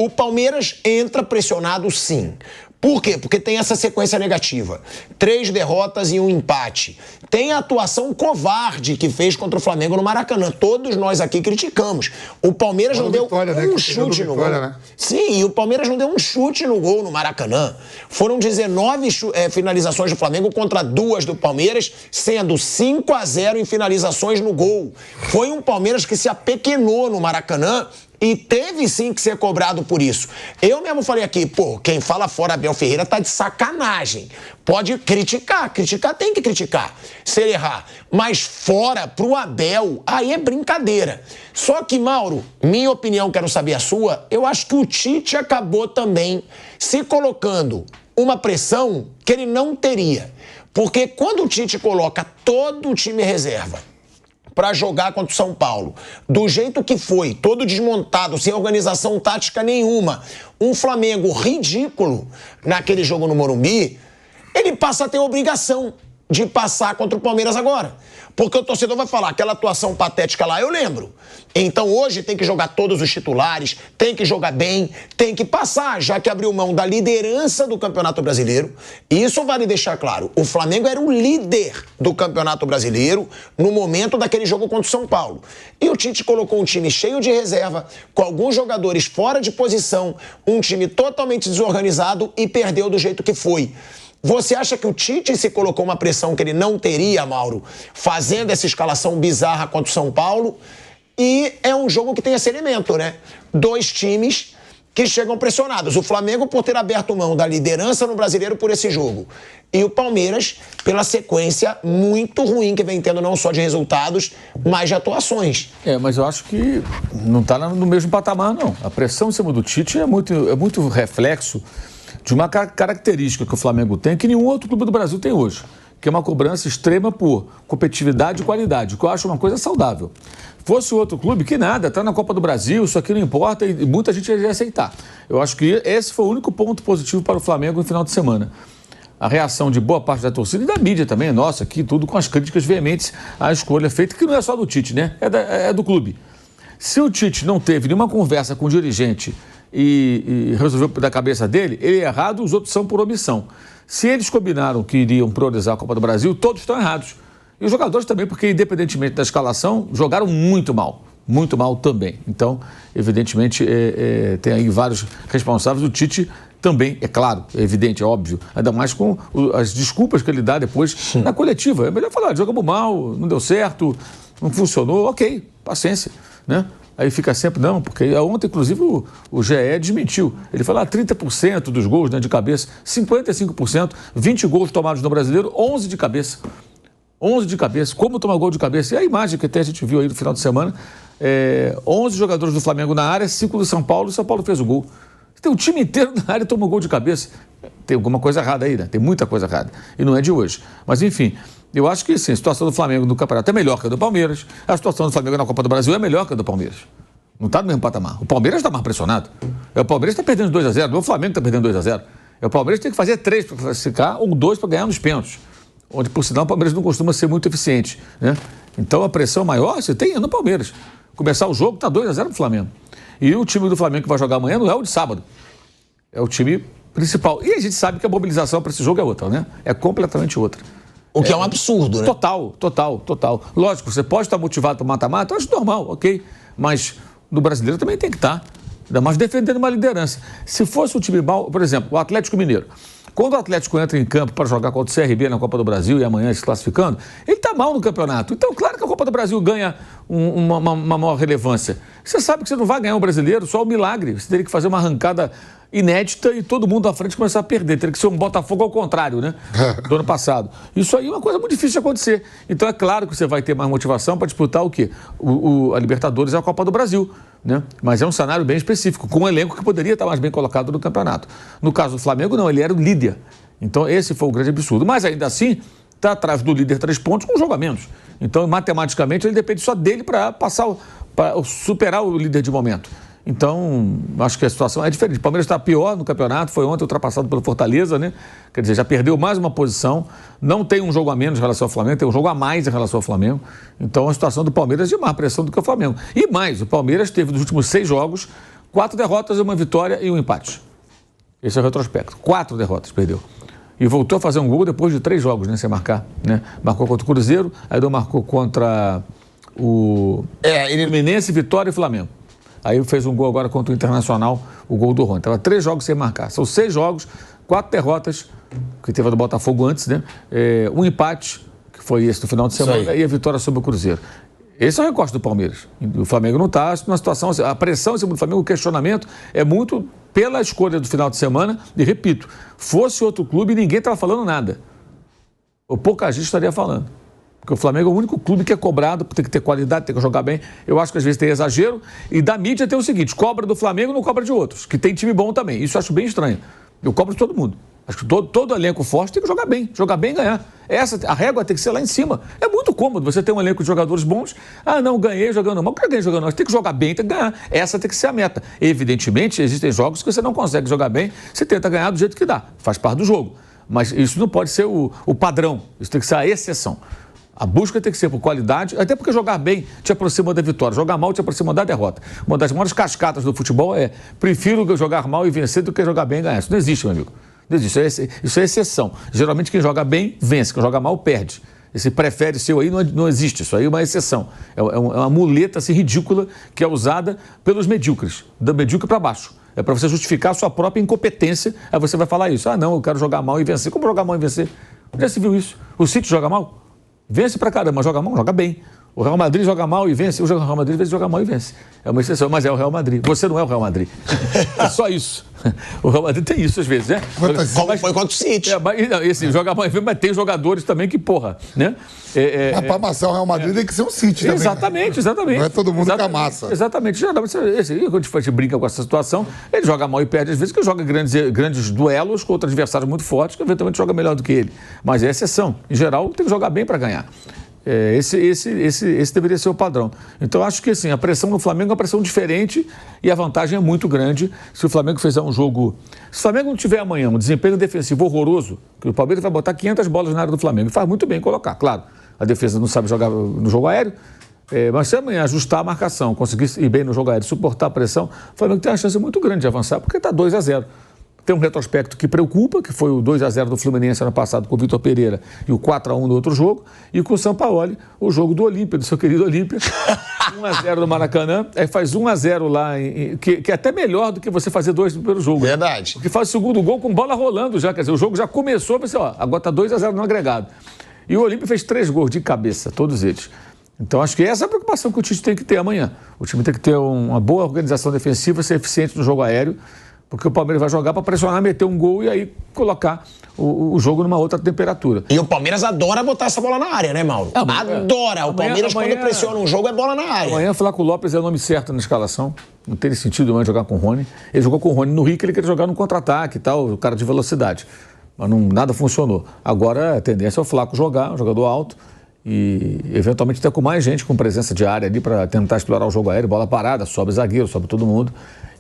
O Palmeiras entra pressionado, sim. Por quê? Porque tem essa sequência negativa. 3 derrotas e 1 empate. Tem a atuação covarde que fez contra o Flamengo no Maracanã. Todos nós aqui criticamos. O Palmeiras não deu um chute no gol. Sim, e o Palmeiras não deu um chute no gol no Maracanã. Foram 19 finalizações do Flamengo contra 2 do Palmeiras, sendo 5-0 em finalizações no gol. Foi um Palmeiras que se apequenou no Maracanã e teve sim que ser cobrado por isso. Eu mesmo falei aqui, quem fala fora Abel Ferreira tá de sacanagem. Pode criticar tem que criticar, se ele errar. Mas fora pro Abel, aí é brincadeira. Só que, Mauro, minha opinião, quero saber a sua, eu acho que o Tite acabou também se colocando uma pressão que ele não teria. Porque quando o Tite coloca todo o time reserva para jogar contra o São Paulo, do jeito que foi, todo desmontado, sem organização tática nenhuma, um Flamengo ridículo naquele jogo no Morumbi, ele passa a ter a obrigação de passar contra o Palmeiras agora. Porque o torcedor vai falar, aquela atuação patética lá, eu lembro. Então hoje tem que jogar todos os titulares, tem que jogar bem, tem que passar, já que abriu mão da liderança do Campeonato Brasileiro. E isso vale deixar claro, o Flamengo era o líder do Campeonato Brasileiro no momento daquele jogo contra o São Paulo. E o Tite colocou um time cheio de reserva, com alguns jogadores fora de posição, um time totalmente desorganizado e perdeu do jeito que foi. Você acha que o Tite se colocou uma pressão que ele não teria, Mauro, fazendo essa escalação bizarra contra o São Paulo? E é um jogo que tem esse elemento, né? 2 times que chegam pressionados. O Flamengo por ter aberto mão da liderança no Brasileiro por esse jogo. E o Palmeiras pela sequência muito ruim que vem tendo não só de resultados, mas de atuações. Mas eu acho que não está no mesmo patamar, não. A pressão em cima do Tite é muito reflexo de uma característica que o Flamengo tem que nenhum outro clube do Brasil tem hoje, que é uma cobrança extrema por competitividade e qualidade, que eu acho uma coisa saudável. Fosse outro clube, que nada, está na Copa do Brasil, isso aqui não importa e muita gente ia aceitar. Eu acho que esse foi o único ponto positivo para o Flamengo no final de semana. A reação de boa parte da torcida e da mídia também, nossa, aqui tudo com as críticas veementes à escolha feita, que não é só do Tite, né? É do clube. Se o Tite não teve nenhuma conversa com o dirigente e resolveu da cabeça dele, ele é errado, os outros são por omissão. Se eles combinaram que iriam priorizar a Copa do Brasil, todos estão errados. E os jogadores também, porque independentemente da escalação, jogaram muito mal também. Então, evidentemente, tem aí vários responsáveis. O Tite também, é claro, é evidente, é óbvio, ainda mais com as desculpas que ele dá depois na coletiva. É melhor falar, jogamos mal, não deu certo, não funcionou, ok, paciência, né? Aí fica sempre, não, porque ontem, inclusive, o GE desmentiu. Ele falou 30% dos gols, né, de cabeça, 55%, 20 gols tomados no Brasileiro, 11 de cabeça. 11 de cabeça. Como tomar gol de cabeça? E a imagem que até a gente viu aí no final de semana, 11 jogadores do Flamengo na área, 5 do São Paulo, e o São Paulo fez o gol. Tem o time inteiro na área e toma gol de cabeça. Tem alguma coisa errada aí, né? Tem muita coisa errada. E não é de hoje. Mas, enfim, eu acho que, sim, a situação do Flamengo no campeonato é melhor que a do Palmeiras. A situação do Flamengo na Copa do Brasil é melhor que a do Palmeiras. Não está no mesmo patamar. O Palmeiras está mais pressionado. O Palmeiras está perdendo 2-0. Não é o Flamengo está perdendo 2-0. O Palmeiras tem que fazer 3 para classificar ou 2 para ganhar nos pênaltis. Onde, por sinal, o Palmeiras não costuma ser muito eficiente, né? Então, a pressão maior você tem no Palmeiras. Começar o jogo, está 2-0 para o Flamengo. E o time do Flamengo que vai jogar amanhã não é o de sábado. É o time principal. E a gente sabe que a mobilização para esse jogo é outra, né? É completamente outra. O que é um absurdo, né? Total. Lógico, você pode estar motivado para mata-mata, eu acho normal, ok? Mas no brasileiro também tem que estar. Ainda mais defendendo uma liderança. Se fosse um time mal, por exemplo, o Atlético Mineiro. Quando o Atlético entra em campo para jogar contra o CRB na Copa do Brasil e amanhã se classificando, ele está mal no campeonato. Então, claro que a Copa do Brasil ganha uma maior relevância. Você sabe que você não vai ganhar o brasileiro, só o milagre. Você teria que fazer uma arrancada inédita e todo mundo à frente começar a perder. Teria que ser um Botafogo ao contrário, né? Do ano passado. Isso aí é uma coisa muito difícil de acontecer. Então, é claro que você vai ter mais motivação para disputar o quê? A Libertadores e a Copa do Brasil, né? Mas é um cenário bem específico, com um elenco que poderia estar mais bem colocado no campeonato. No caso do Flamengo, não, ele era o líder. Então, esse foi o grande absurdo. Mas, ainda assim, está atrás do líder 3 pontos com um jogo a menos. Então, matematicamente, ele depende só dele para superar o líder de momento. Então, acho que a situação é diferente. O Palmeiras está pior no campeonato, foi ontem ultrapassado pelo Fortaleza, né? Quer dizer, já perdeu mais uma posição, não tem um jogo a menos em relação ao Flamengo, tem um jogo a mais em relação ao Flamengo. Então, a situação do Palmeiras é de mais pressão do que o Flamengo. E mais, o Palmeiras teve nos últimos 6 jogos 4 derrotas, uma vitória e um empate. Esse é o retrospecto. 4 derrotas, perdeu. E voltou a fazer um gol depois de 3 jogos, né, sem marcar. Né? Marcou contra o Cruzeiro, aí marcou contra o Fluminense, Vitória e Flamengo. Aí fez um gol agora contra o Internacional, o gol do Rony. Estava 3 jogos sem marcar. São 6 jogos, 4 derrotas, que teve a do Botafogo antes, né? Um empate, que foi esse do final de semana, e a vitória sobre o Cruzeiro. Esse é o recorte do Palmeiras. O Flamengo não está numa situação... A pressão em cima do Flamengo, o questionamento é muito pela escolha do final de semana. E repito, fosse outro clube, ninguém estava falando nada. Ou pouca gente estaria falando. Porque o Flamengo é o único clube que é cobrado, tem que ter qualidade, tem que jogar bem. Eu acho que às vezes tem exagero. E da mídia tem o seguinte, cobra do Flamengo, não cobra de outros, que tem time bom também. Isso eu acho bem estranho. Eu cobro de todo mundo. Acho que todo elenco forte tem que jogar bem e ganhar. A régua tem que ser lá em cima. É muito cômodo você ter um elenco de jogadores bons. Ah, não, ganhei jogando mal. O cara ganha jogando mal. Você tem que jogar bem, tem que ganhar. Essa tem que ser a meta. Evidentemente, existem jogos que você não consegue jogar bem, você tenta ganhar do jeito que dá. Faz parte do jogo. Mas isso não pode ser o padrão. Isso tem que ser a exceção. A busca tem que ser por qualidade, até porque jogar bem te aproxima da vitória, jogar mal te aproxima da derrota. Uma das maiores cascatas do futebol é prefiro jogar mal e vencer do que jogar bem e ganhar. Isso não existe, meu amigo. Isso é exceção. Geralmente quem joga bem, vence. Quem joga mal, perde. Esse prefere seu aí não existe. Isso aí é uma exceção. É uma muleta assim, ridícula que é usada pelos medíocres, do medíocre para baixo. É para você justificar a sua própria incompetência. Aí você vai falar isso. Ah, não, eu quero jogar mal e vencer. Como jogar mal e vencer? Já se viu isso? O City joga mal? Vence pra caramba, joga mal, joga bem. O Real Madrid joga mal e vence. O Real Madrid às vezes joga mal e vence. É uma exceção, mas é o Real Madrid. Você não é o Real Madrid. É só isso. O Real Madrid tem isso às vezes, né? Como foi contra o City. Joga mal e vence, mas tem jogadores também que, porra, né? Mas para amassar o Real Madrid tem que ser um City também. Exatamente. Não é todo mundo que amassa. Exatamente. Quando a gente brinca com essa situação, ele joga mal e perde às vezes, que joga grandes duelos contra adversários muito fortes, que eventualmente joga melhor do que ele. Mas é exceção. Em geral, tem que jogar bem para ganhar. Esse deveria ser o padrão. Então, acho que assim, a pressão no Flamengo é uma pressão diferente e a vantagem é muito grande se o Flamengo fizer um jogo... Se o Flamengo não tiver amanhã um desempenho defensivo horroroso, que o Palmeiras vai botar 500 bolas na área do Flamengo, e faz muito bem colocar, claro. A defesa não sabe jogar no jogo aéreo, mas se amanhã ajustar a marcação, conseguir ir bem no jogo aéreo, suportar a pressão, o Flamengo tem uma chance muito grande de avançar, porque está 2-0. Tem um retrospecto que preocupa, que foi o 2-0 do Fluminense ano passado com o Vitor Pereira e o 4-1 no outro jogo, e com o Sampaoli, o jogo do Olímpia, do seu querido Olímpia, 1-0 no Maracanã, aí faz 1-0 lá, que é até melhor do que você fazer 2 no primeiro jogo. Verdade. Porque faz o segundo gol com bola rolando já, quer dizer, o jogo já começou, você, agora está 2-0 no agregado. E o Olímpia fez 3 gols de cabeça, todos eles. Então, acho que essa é a preocupação que o time tem que ter amanhã. O time tem que ter uma boa organização defensiva, ser eficiente no jogo aéreo, porque o Palmeiras vai jogar para pressionar, meter um gol e aí colocar o jogo numa outra temperatura. E o Palmeiras adora botar essa bola na área, né, Mauro? Adora. O Palmeiras, quando pressiona um jogo, é bola na área. Amanhã, Flávio Lopes é o nome certo na escalação. Não tem sentido mais jogar com o Rony. Ele jogou com o Rony no Rio, que ele queria jogar no contra-ataque e tal, o cara de velocidade. Mas nada funcionou. Agora, a tendência é o Flaco jogar, um jogador alto, e eventualmente até com mais gente, com presença de área ali para tentar explorar o jogo aéreo, bola parada, sobe zagueiro, sobe todo mundo.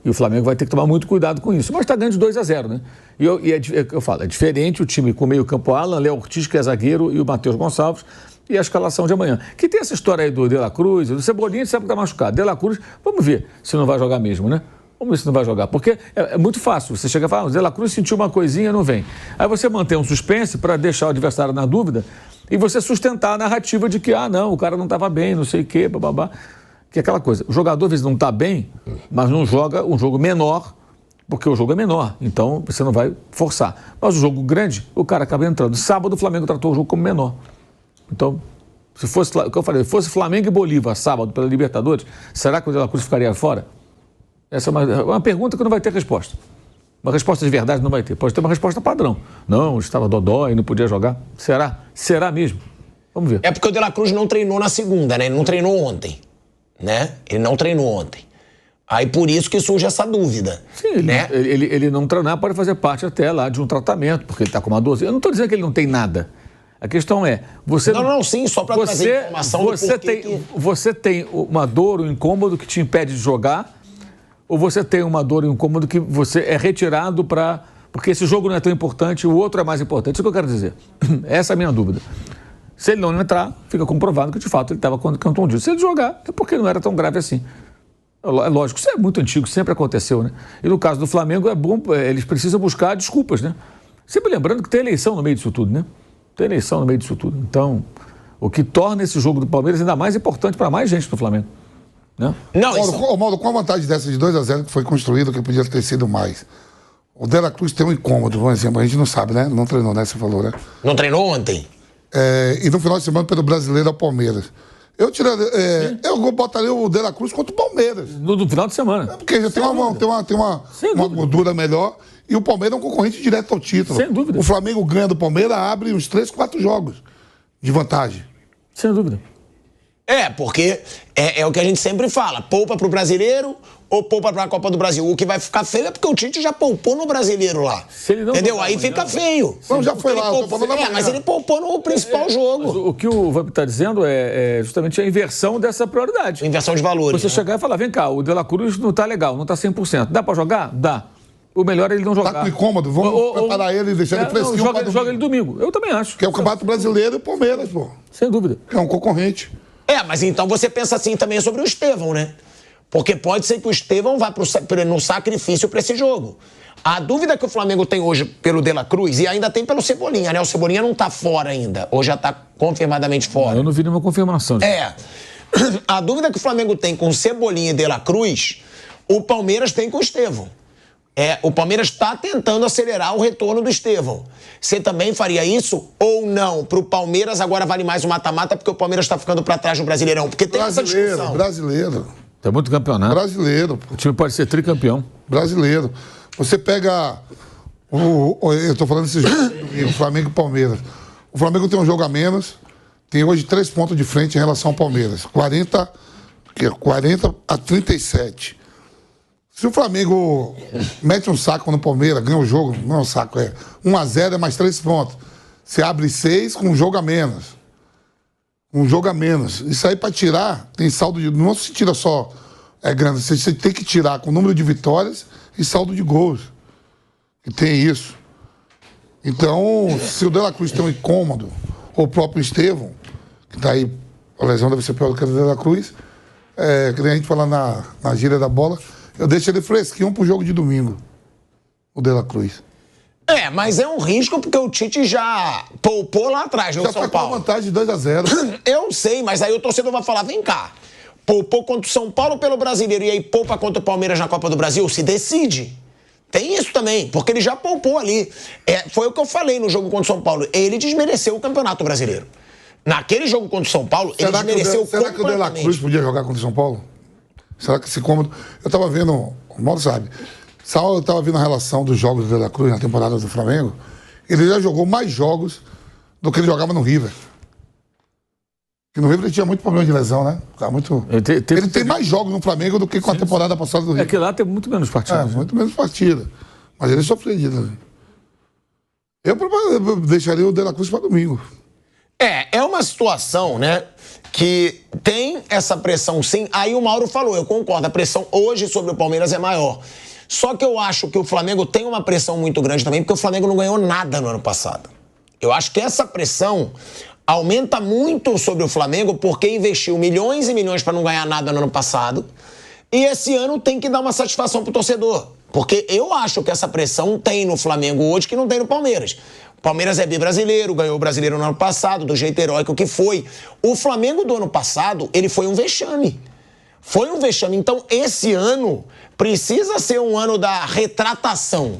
E o Flamengo vai ter que tomar muito cuidado com isso. Mas está ganhando de 2-0, né? Eu falo, é diferente o time com o meio campo Alan, Léo Ortiz, que é zagueiro, e o Matheus Gonçalves, e a escalação de amanhã. Que tem essa história aí do De La Cruz, do Cebolinha, sabe que está machucado. De La Cruz, vamos ver se não vai jogar mesmo, né? Vamos ver se não vai jogar. Porque é muito fácil. Você chega e fala, o De La Cruz sentiu uma coisinha, não vem. Aí você mantém um suspense para deixar o adversário na dúvida e você sustentar a narrativa de que, não, o cara não estava bem, não sei o quê, bababá. Que é aquela coisa, o jogador às vezes não está bem, mas não joga um jogo menor, porque o jogo é menor, então você não vai forçar. Mas o jogo grande, o cara acaba entrando. Sábado o Flamengo tratou o jogo como menor. Então, se fosse, o que eu falei, fosse Flamengo e Bolívar sábado pela Libertadores, será que o De La Cruz ficaria fora? Essa é uma pergunta que não vai ter resposta. Uma resposta de verdade não vai ter. Pode ter uma resposta padrão. Não, estava dodói, não podia jogar. Será? Será mesmo? Vamos ver. É porque o De La Cruz não treinou na segunda, né? Ele não treinou ontem. Né? Ele não treinou ontem. Aí por isso que surge essa dúvida. Sim, né? ele não treinar pode fazer parte até lá de um tratamento, porque ele está com uma dose. Eu não estou dizendo que ele não tem nada. A questão é, você... Sim, só para trazer informação do porquê você tem uma dor, um incômodo que te impede de jogar, ou você tem uma dor e um incômodo que você é retirado para... Porque esse jogo não é tão importante, o outro é mais importante. Isso que eu quero dizer. Essa é a minha dúvida. Se ele não entrar, fica comprovado que, de fato, ele estava contundido. Se ele jogar, é porque não era tão grave assim. É lógico, isso é muito antigo, sempre aconteceu, né? E no caso do Flamengo é bom, eles precisam buscar desculpas, né? Sempre lembrando que tem eleição no meio disso tudo, né? Tem eleição no meio disso tudo. Então, o que torna esse jogo do Palmeiras ainda mais importante para mais gente do Flamengo. Né? Não, Mauro, qual a vantagem dessa de 2-0 que foi construído, que podia ter sido mais? O De La Cruz tem um incômodo, por exemplo, a gente não sabe, né? Não treinou, né? Você falou, né? Não treinou ontem? E no final de semana, pelo Brasileiro ao Palmeiras. Eu botaria o De La Cruz contra o Palmeiras. No final de semana. Porque já tem uma gordura melhor e o Palmeiras é um concorrente direto ao título. Sem dúvida. O Flamengo ganha do Palmeiras, abre uns 3, 4 jogos de vantagem. Sem dúvida. Porque é o que a gente sempre fala. Poupa pro brasileiro ou poupa pra Copa do Brasil. O que vai ficar feio é porque o Tite já poupou no brasileiro lá. Entendeu? Aí fica feio. Não, já foi lá. Mas ele poupou no principal jogo. O que o Vamp está dizendo é justamente a inversão dessa prioridade. Inversão de valores. Você chegar e falar, vem cá, o De La Cruz não tá legal, não tá 100%. Dá pra jogar? Dá. O melhor é ele não jogar. Tá com incômodo, vamos preparar ele e deixar ele fresquinho. Joga ele domingo. Eu também acho. Que é o Campeonato Brasileiro e o Palmeiras, pô. Sem dúvida. É um concorrente. Mas então você pensa assim também sobre o Estevão, né? Porque pode ser que o Estevão vá no sacrifício para esse jogo. A dúvida que o Flamengo tem hoje pelo De La Cruz, e ainda tem pelo Cebolinha, né? O Cebolinha não tá fora ainda, ou já tá confirmadamente fora. Eu não vi nenhuma confirmação. A dúvida que o Flamengo tem com Cebolinha e De La Cruz, o Palmeiras tem com o Estevão. O Palmeiras está tentando acelerar o retorno do Estevão. Você também faria isso ou não? Para o Palmeiras agora vale mais o mata-mata porque o Palmeiras está ficando para trás no Brasileirão. Porque tem essa discussão. Brasileiro. Tem muito campeonato. Brasileiro. O time pode ser tricampeão. Brasileiro. Você pega... eu estou falando desse jogo do Flamengo e Palmeiras. O Flamengo tem um jogo a menos. Tem hoje 3 pontos de frente em relação ao Palmeiras. 40 a 37. Se o Flamengo mete um saco no Palmeiras, ganha o jogo, não é um saco, 1-0 é mais 3 pontos. Você abre 6 com um jogo a menos. Um jogo a menos. Isso aí para tirar, tem saldo de... Não se tira só grande, você tem que tirar com número de vitórias e saldo de gols. E tem isso. Então, se o De La Cruz tem um incômodo, ou o próprio Estevão, que tá aí, a lesão deve ser pior do que o De La Cruz, que nem a gente fala na gíria da bola, eu deixo ele fresquinho pro jogo de domingo, o De La Cruz. Mas é um risco porque o Tite já poupou lá atrás no São Paulo. Já tá com vantagem de 2-0. Eu sei, mas aí o torcedor vai falar, vem cá, poupou contra o São Paulo pelo Brasileiro e aí poupa contra o Palmeiras na Copa do Brasil, se decide. Tem isso também, porque ele já poupou ali. Foi o que eu falei no jogo contra o São Paulo. Ele desmereceu o Campeonato Brasileiro. Naquele jogo contra o São Paulo, ele desmereceu completamente. Será que o De La Cruz podia jogar contra o São Paulo? Será que esse cômodo... Eu tava vendo, o Mauro sabe, eu tava vendo a relação dos jogos do De La Cruz na temporada do Flamengo. Ele já jogou mais jogos do que ele jogava no River. Porque no River ele tinha muito problema de lesão, né? Ele tem mais jogos no Flamengo do que com a temporada passada do River. Que lá tem muito menos partidas. Muito menos partida. Mas ele é surpreendido. Eu deixaria o De La Cruz para domingo. É uma situação, né, que tem essa pressão sim. Aí o Mauro falou, eu concordo, a pressão hoje sobre o Palmeiras é maior. Só que eu acho que o Flamengo tem uma pressão muito grande também, porque o Flamengo não ganhou nada no ano passado. Eu acho que essa pressão aumenta muito sobre o Flamengo porque investiu milhões e milhões para não ganhar nada no ano passado. E esse ano tem que dar uma satisfação pro torcedor. Porque eu acho que essa pressão tem no Flamengo hoje que não tem no Palmeiras. O Palmeiras é bi-brasileiro, ganhou o brasileiro no ano passado, do jeito heróico que foi. O Flamengo do ano passado, ele foi um vexame. Foi um vexame. Então, esse ano precisa ser um ano da retratação,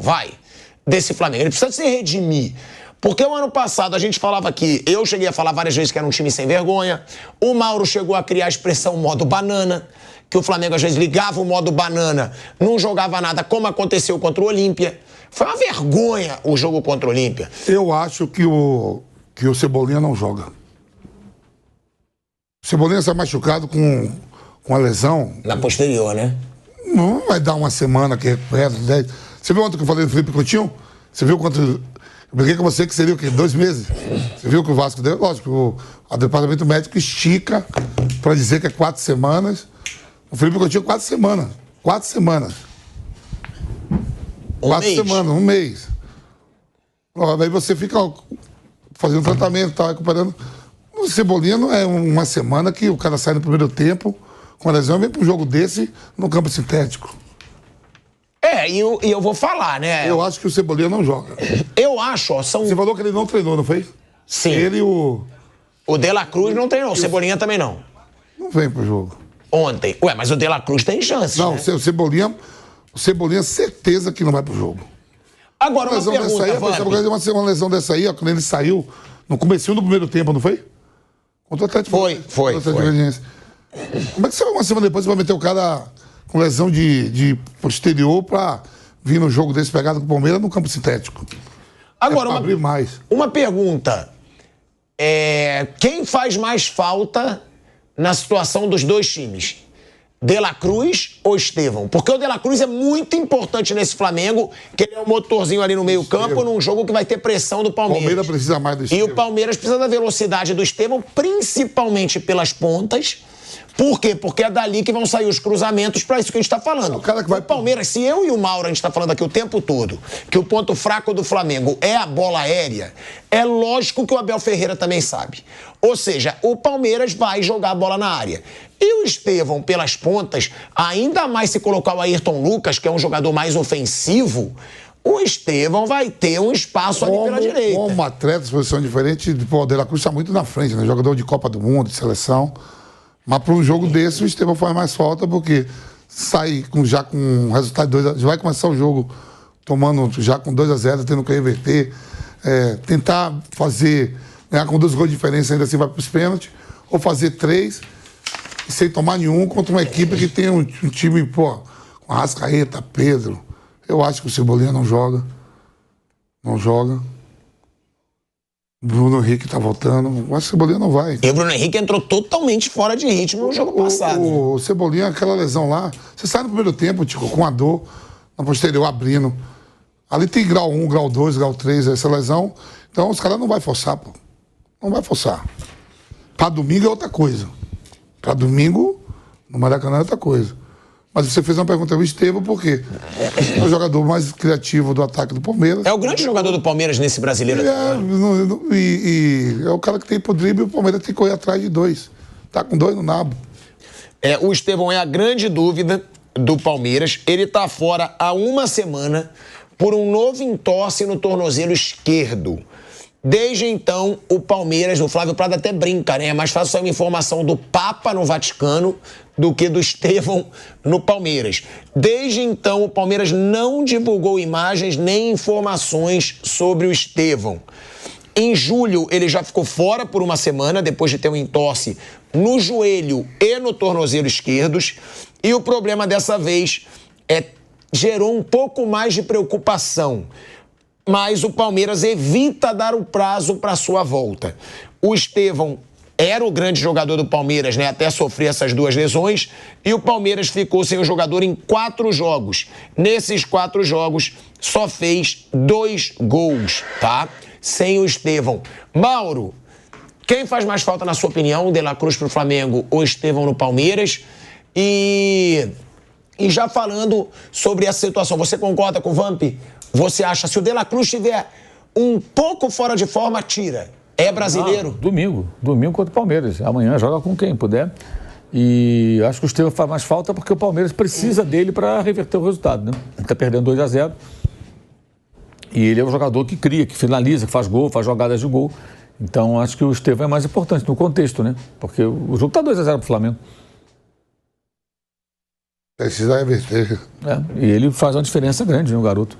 desse Flamengo. Ele precisa se redimir. Porque o ano passado a gente falava que... Eu cheguei a falar várias vezes que era um time sem vergonha. O Mauro chegou a criar a expressão modo banana, que o Flamengo às vezes ligava o modo banana, não jogava nada, como aconteceu contra o Olímpia. Foi uma vergonha o jogo contra o Olímpia. Eu acho que o Cebolinha não joga. O Cebolinha está machucado com a lesão. Na posterior, né? Não vai dar uma semana que recupera. 10. Você viu ontem que eu falei do Felipe Coutinho? Você viu quanto... Eu briguei com você que seria o quê? 2 meses? Você viu que o Vasco deu? Lógico, o departamento médico estica para dizer que é 4 semanas. O Felipe Coutinho 4 semanas. 4 semanas. 4 semanas, um mês. Aí você fica fazendo tratamento, recuperando. O Cebolinha não é uma semana que o cara sai no primeiro tempo com a lesão e vem para um jogo desse no campo sintético. E eu vou falar, né? Eu acho que o Cebolinha não joga. Eu acho, ó, Você falou que ele não treinou, não foi? Sim. Ele e o De La Cruz não treinou, o Cebolinha também não. Não vem pro jogo. Ontem. Ué, mas o De La Cruz tem chances, Não, né? o Cebolinha certeza que não vai pro jogo. Agora, uma pergunta, uma lesão dessa aí, ó, quando ele saiu, no comecinho do primeiro tempo, não foi? Contra o Atlético. Foi. Goianiense. Como é que você vai uma semana depois você vai meter o cara com lesão de posterior pra vir no jogo desse pegado com o Palmeiras no campo sintético? Agora, abrir mais. Uma pergunta. Quem faz mais falta na situação dos dois times? De La Cruz ou Estevão? Porque o De La Cruz é muito importante nesse Flamengo, que ele é um motorzinho ali no meio campo, num jogo que vai ter pressão do Palmeiras. O Palmeiras precisa mais do Estevão. E o Palmeiras precisa da velocidade do Estevão, principalmente pelas pontas. Por quê? Porque é dali que vão sair os cruzamentos, para isso que a gente está falando. O cara que vai... O Palmeiras, se eu e o Mauro, a gente está falando aqui o tempo todo, que o ponto fraco do Flamengo é a bola aérea, é lógico que o Abel Ferreira também sabe. Ou seja, o Palmeiras vai jogar a bola na área. E o Estevão, pelas pontas, ainda mais se colocar o Ayrton Lucas, que é um jogador mais ofensivo, o Estevão vai ter um espaço ali pela direita. Como atleta de posição diferente, o De La Cruz está muito na frente, né? Jogador de Copa do Mundo, de seleção. Mas para um jogo desse, o Estevão faz mais falta, porque sai já com um resultado de 2-0, vai começar o jogo tomando já com 2-0, tendo que reverter, tentar ganhar com 2 gols de diferença, ainda assim vai para os pênaltis, ou fazer 3 e sem tomar nenhum contra uma equipe que tem um time, com Arrascaeta, Pedro. Eu acho que o Cebolinha não joga. Não joga. Bruno Henrique tá voltando. Eu acho que o Cebolinha não vai. E o Bruno Henrique entrou totalmente fora de ritmo no jogo passado. O Cebolinha, aquela lesão lá, você sai no primeiro tempo, Tico, com a dor, na posterior abrindo. Ali tem grau 1, grau 2, grau 3, essa lesão. Então os caras não vão forçar, pô. Não vai forçar. Pra domingo é outra coisa. Pra domingo, no Maracanã é outra coisa. Mas você fez uma pergunta ao Estevão, por quê? É o jogador mais criativo do ataque do Palmeiras. É o grande jogador do Palmeiras nesse brasileiro. E é o cara que tem pro drible e o Palmeiras tem que correr atrás de 2. Tá com 2 no nabo. O Estevão é a grande dúvida do Palmeiras. Ele tá fora há uma semana por um novo entorse no tornozelo esquerdo. Desde então, o Palmeiras, o Flávio Prado até brinca, né? É mais fácil sair uma informação do Papa no Vaticano do que do Estevão no Palmeiras. Desde então, o Palmeiras não divulgou imagens nem informações sobre o Estevão. Em julho, ele já ficou fora por uma semana, depois de ter um entorse no joelho e no tornozelo esquerdos. E o problema dessa vez gerou um pouco mais de preocupação. Mas o Palmeiras evita dar o prazo para sua volta. O Estevão era o grande jogador do Palmeiras, né, até sofrer essas 2 lesões, e o Palmeiras ficou sem o jogador em 4 jogos. Nesses 4 jogos, só fez 2 gols, tá? Sem o Estevão. Mauro, quem faz mais falta, na sua opinião, o De La Cruz pro Flamengo ou Estevão no Palmeiras? E já falando sobre essa situação, você concorda com o Vamp? Você acha, se o De La Cruz estiver um pouco fora de forma, tira? É brasileiro? Domingo contra o Palmeiras. Amanhã joga com quem puder. E acho que o Estevão faz mais falta porque o Palmeiras precisa dele para reverter o resultado, né? Ele está perdendo 2-0. E ele é um jogador que cria, que finaliza, que faz gol, faz jogadas de gol. Então acho que o Estevão é mais importante no contexto, né? Porque o jogo está 2-0 pro Flamengo. Precisa reverter. E ele faz uma diferença grande, né, o garoto.